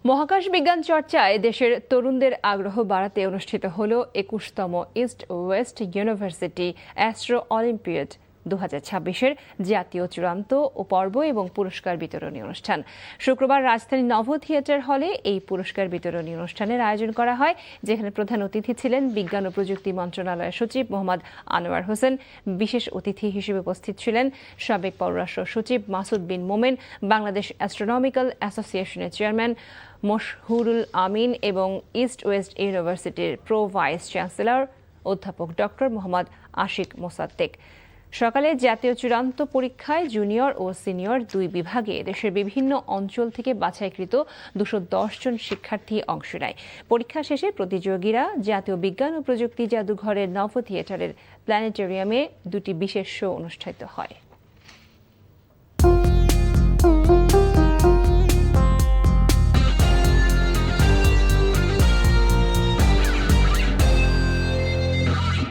মহাকাশ বিজ্ঞান চর্চায় দেশের তরুণদের আগ্রহ বাড়াতে অনুষ্ঠিত হল ২১তম East West University astro olympiad ২০২৬-এর জাতীয় চূড়ান্ত ও পর্ব এবং পুরস্কার বিতরণী অনুষ্ঠান। শুক্রবার রাজধানীর নভ থিয়েটার হলে এই পুরস্কার বিতরণী অনুষ্ঠানের আয়োজন করা হয়, যেখানে প্রধান অতিথি ছিলেন বিজ্ঞান ও প্রযুক্তি মন্ত্রণালয়ের সচিব মোহাম্মদ আনোয়ার হোসেন। বিশেষ অতিথি হিসেবে উপস্থিত ছিলেন সাবেক পররাষ্ট্র সচিব মাসুদ বিন মোমেন, বাংলাদেশ অ্যাস্ট্রোনমিক্যাল অ্যাসোসিয়েশনের চেয়ারম্যান মশহুরুল আমিন এবং ইস্ট ওয়েস্ট ইউনিভার্সিটির প্রো ভাইস চ্যান্সেলর অধ্যাপক ডক্টর মোহাম্মদ আশিক মোসাদ্দেক। সকালে জাতীয় চূড়ান্ত পরীক্ষায় জুনিয়র ও সিনিয়র দুই বিভাগে দেশের বিভিন্ন অঞ্চল থেকে বাছাইকৃত ২১০ জন শিক্ষার্থী অংশ নেয়। পরীক্ষা শেষে প্রতিযোগীরা জাতীয় বিজ্ঞান ও প্রযুক্তি জাদুঘরের নভ থিয়েটারের প্ল্যানেটেরিয়ামে দুটি বিশেষ শো অনুষ্ঠিত হয়।